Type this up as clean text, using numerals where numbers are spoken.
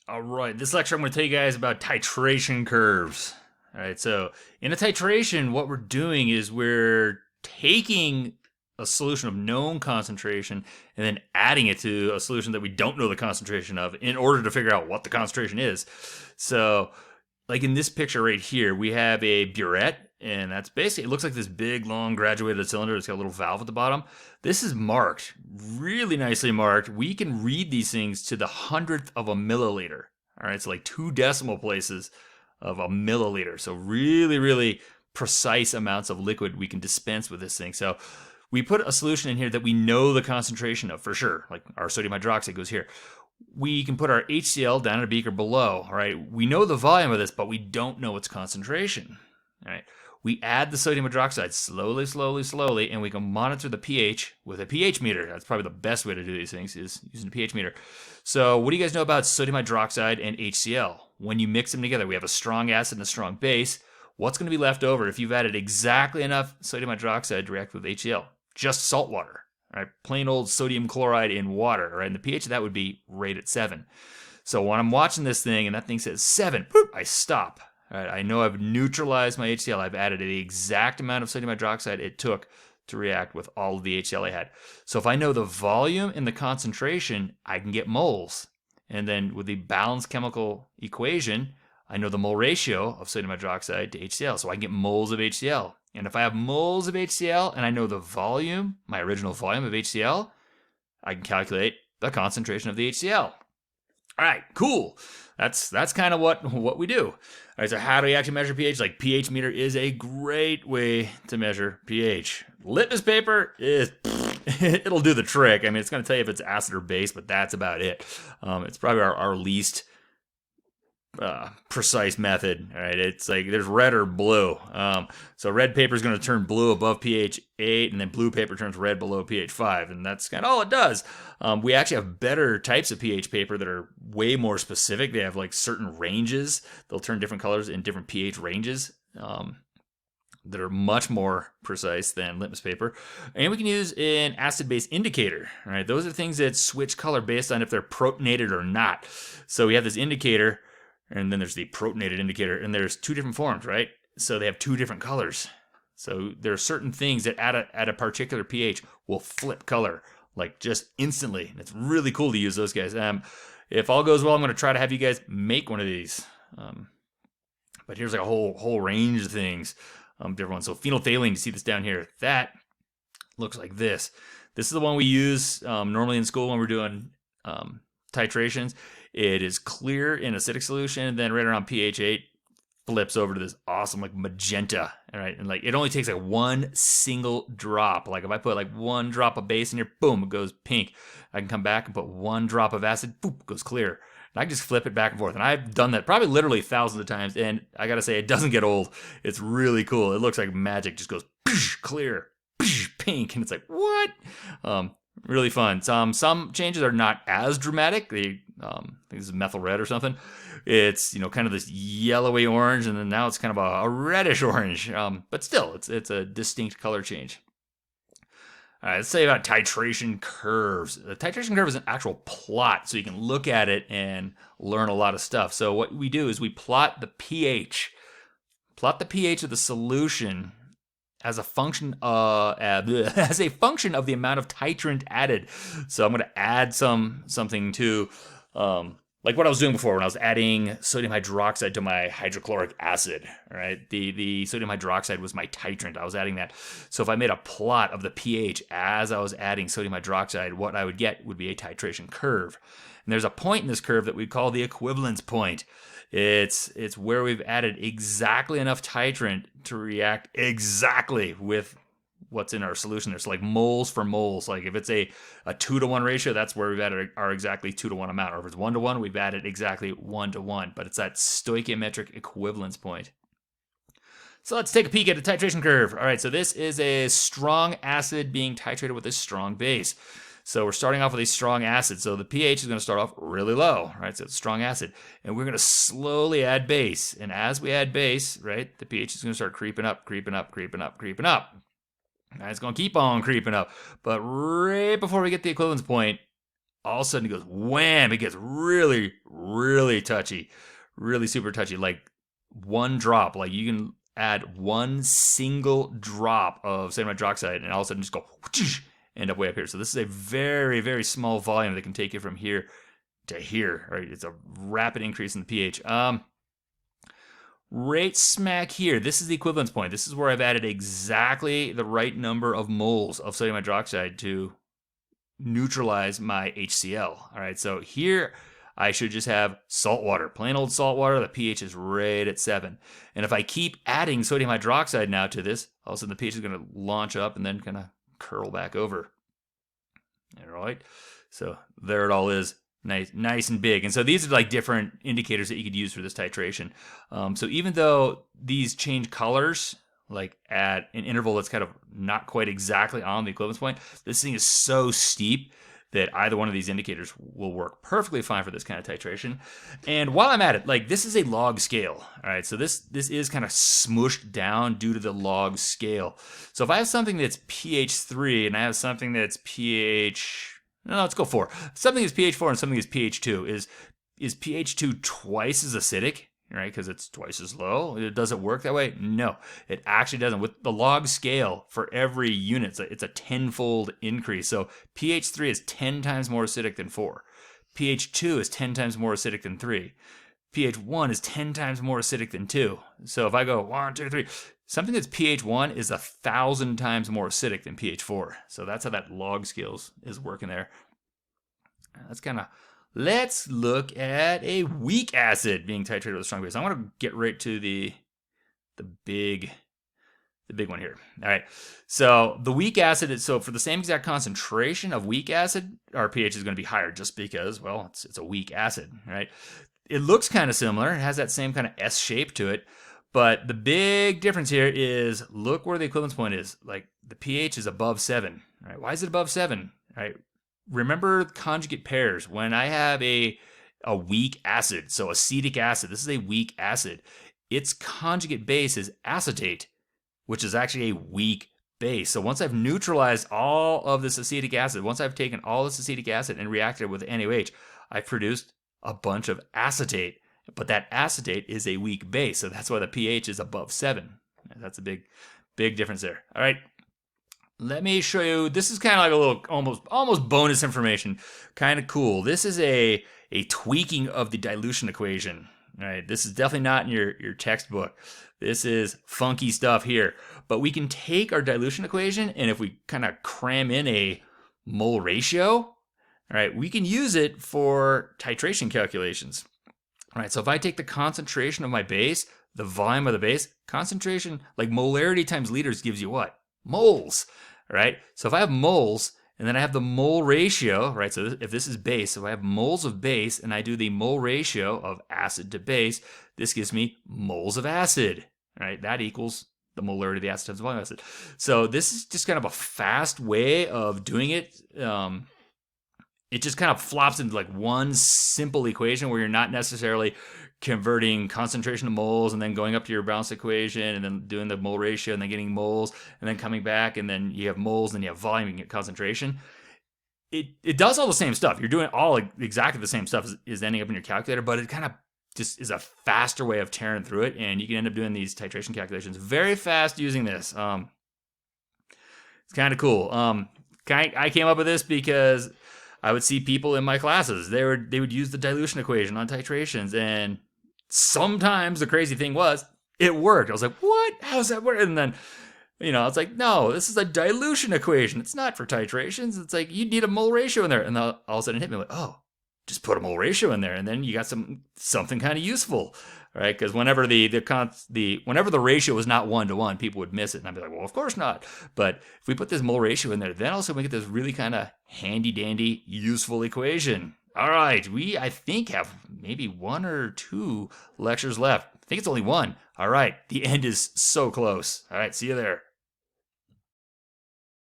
All right, this lecture I'm going to tell you guys about titration curves. All right, so in a titration, what we're doing is we're taking a solution of known concentration and then adding it to a solution that we don't know the concentration of in order to figure out what the concentration is. So, like in this picture right here, we have a burette, and that's basically, it looks like this big, long, graduated cylinder. It's got a little valve at the bottom. This is marked, really nicely marked. We can read these things to the hundredth of a milliliter. All right, so like 2 decimal places of a milliliter. So really, really precise amounts of liquid we can dispense with this thing. So we put a solution in here that we know the concentration of for sure. Like our sodium hydroxide goes here. We can put our HCl down in a beaker below. All right, we know the volume of this, but we don't know its concentration. All right, we add the sodium hydroxide slowly, slowly, slowly, and we can monitor the pH with a pH meter. That's probably the best way to do these things, is using a pH meter. So what do you guys know about sodium hydroxide and HCl? When you mix them together, we have a strong acid and a strong base. What's going to be left over if you've added exactly enough sodium hydroxide to react with HCl? Just salt water. Right, plain old sodium chloride in water, right? And the pH of that would be right at 7. So when I'm watching this thing and that thing says 7, boop, I stop. Right, I know I've neutralized my HCl. I've added the exact amount of sodium hydroxide it took to react with all of the HCl I had. So if I know the volume and the concentration, I can get moles. And then with the balanced chemical equation, I know the mole ratio of sodium hydroxide to HCl. So I can get moles of HCl. And if I have moles of HCl and I know the volume, my original volume of HCl, I can calculate the concentration of the HCl. All right, cool. That's kind of what we do. All right, so how do we actually measure pH? Like pH meter is a great way to measure pH. Litmus paper is it'll do the trick. I mean, it's going to tell you if it's acid or base, but that's about it. It's probably our least precise method. All right, it's like there's red or blue. So red paper is going to turn blue above pH 8, and then blue paper turns red below pH 5, and that's kind of all it does. We actually have better types of pH paper that are way more specific. They have like certain ranges. They'll turn different colors in different pH ranges. That are much more precise than litmus paper. And we can use an acid-base indicator. All right, those are things that switch color based on if they're protonated or not. So we have this indicator, and then there's the protonated indicator, and there's 2 different forms, right? So they have 2 different colors. So there are certain things that at a particular pH will flip color, like just instantly. And it's really cool to use those guys. If all goes well, I'm going to try to have you guys make one of these. But here's like a whole range of things. Different ones. So phenolphthalein, you see this down here. That looks like this. This is the one we use normally in school when we're doing titrations. It is clear in acidic solution, and then right around pH 8 flips over to this awesome like magenta. All right, and like it only takes like one single drop. Like if I put like 1 drop of base in here, boom, it goes pink. I can come back and put 1 drop of acid, boop, it goes clear. And I can just flip it back and forth. And I've done that probably literally thousands of times. And I gotta say, it doesn't get old. It's really cool. It looks like magic. Just goes clear, pink, and it's like what? Really fun. Some changes are not as dramatic. They I think this is methyl red or something. It's kind of this yellowy orange, and then now it's kind of a reddish orange. But still, it's a distinct color change. All right, let's say about titration curves. The titration curve is an actual plot, so you can look at it and learn a lot of stuff. So what we do is we plot the pH of the solution as a function of the amount of titrant added. So I'm going to add something to like what I was doing before when I was adding sodium hydroxide to my hydrochloric acid. All right, the sodium hydroxide was my titrant. I was adding that. So if I made a plot of the pH as I was adding sodium hydroxide, what I would get would be a titration curve. And there's a point in this curve that we call the equivalence point. It's where we've added exactly enough titrant to react exactly with what's in our solution there. So like moles for moles. Like if it's a 2-to-1 ratio, that's where we've added our exactly 2-to-1 amount. Or if it's 1-to-1, we've added exactly 1-to-1. But it's that stoichiometric equivalence point. So let's take a peek at the titration curve. All right, so this is a strong acid being titrated with a strong base. So we're starting off with a strong acid. So the pH is going to start off really low, right? So it's strong acid. And we're going to slowly add base. And as we add base, right, the pH is going to start creeping up, creeping up, creeping up, creeping up. And it's going to keep on creeping up. But right before we get the equivalence point, all of a sudden it goes wham, it gets really, really touchy, really super touchy. Like one drop, like you can add one single drop of sodium hydroxide and all of a sudden just go whoosh, end up way up here. So this is a very, very small volume that can take you from here to here, right? It's a rapid increase in the pH. Right smack here, this is the equivalence point. This is where I've added exactly the right number of moles of sodium hydroxide to neutralize my HCl. All right, so here I should just have salt water, plain old salt water. The pH is right at 7. And if I keep adding sodium hydroxide now to this, all of a sudden the pH is going to launch up and then kind of curl back over. All right, so there it all is. Nice and big. And so these are like different indicators that you could use for this titration. So even though these change colors, like at an interval that's kind of not quite exactly on the equivalence point, this thing is so steep that either one of these indicators will work perfectly fine for this kind of titration. And while I'm at it, like this is a log scale. All right, so this is kind of smooshed down due to the log scale. So if I have something that's pH 3 and I have something that's pH... No, let's go 4. Something is pH 4 and something is pH 2. Is pH 2 twice as acidic, right? Because it's twice as low. Does it work that way? No, it actually doesn't. With the log scale, for every unit, it's a 10-fold increase. So pH 3 is 10 times more acidic than 4. pH 2 is 10 times more acidic than 3. pH 1 is 10 times more acidic than 2. So if I go 1, 2, 3, something that's pH 1 is 1,000 times more acidic than pH 4. So that's how that log scale is working there. That's kind of... Let's look at a weak acid being titrated with a strong base. I want to get right to the big one here. All right. So the weak acid is, so for the same exact concentration of weak acid, our pH is going to be higher just because, well, it's a weak acid, right? It looks kind of similar. It has that same kind of S shape to it. But the big difference here is, look where the equivalence point is. Like the pH is above 7. Right? Why is it above 7? Right? Remember conjugate pairs. When I have a weak acid, so acetic acid, this is a weak acid. Its conjugate base is acetate, which is actually a weak base. So once I've neutralized all of this acetic acid, once I've taken all this acetic acid and reacted it with NaOH, I've produced a bunch of acetate. But that acetate is a weak base, so that's why the pH is above 7. That's a big difference there. All right, let me show you. This is kind of like a little almost bonus information. Kind of cool. This is a tweaking of the dilution equation. All right, this is definitely not in your textbook. This is funky stuff here. But we can take our dilution equation, and if we kind of cram in a mole ratio, all right, we can use it for titration calculations. All right, so if I take the concentration of my base, the volume of the base, concentration, like molarity times liters gives you what? Moles, right? So if I have moles, and then I have the mole ratio, right? So if this is base, so I have moles of base, and I do the mole ratio of acid to base, this gives me moles of acid, right? That equals the molarity of the acid times the volume of acid. So this is just kind of a fast way of doing it. It just kind of flops into like one simple equation where you're not necessarily converting concentration to moles and then going up to your balanced equation and then doing the mole ratio and then getting moles and then coming back and then you have moles and you have volume and you get concentration. It does all the same stuff. You're doing all exactly the same stuff as ending up in your calculator, but it kind of just is a faster way of tearing through it, and you can end up doing these titration calculations very fast using this. It's kind of cool. I came up with this because I would see people in my classes. They would use the dilution equation on titrations, and sometimes the crazy thing was it worked. I was like, "What? How's that work?" And then, it's like, "No, this is a dilution equation. It's not for titrations. It's like you need a mole ratio in there." And all of a sudden, it hit me like, "Oh, just put a mole ratio in there, and then you got something kind of useful, right?" Because whenever whenever the ratio was not 1-to-1, people would miss it, and I'd be like, "Well, of course not." But if we put this mole ratio in there, then also we get this really kind of handy dandy useful equation. All right, we I think have maybe 1 or 2 lectures left. I think it's only 1. All right, the end is so close. All right, see you there.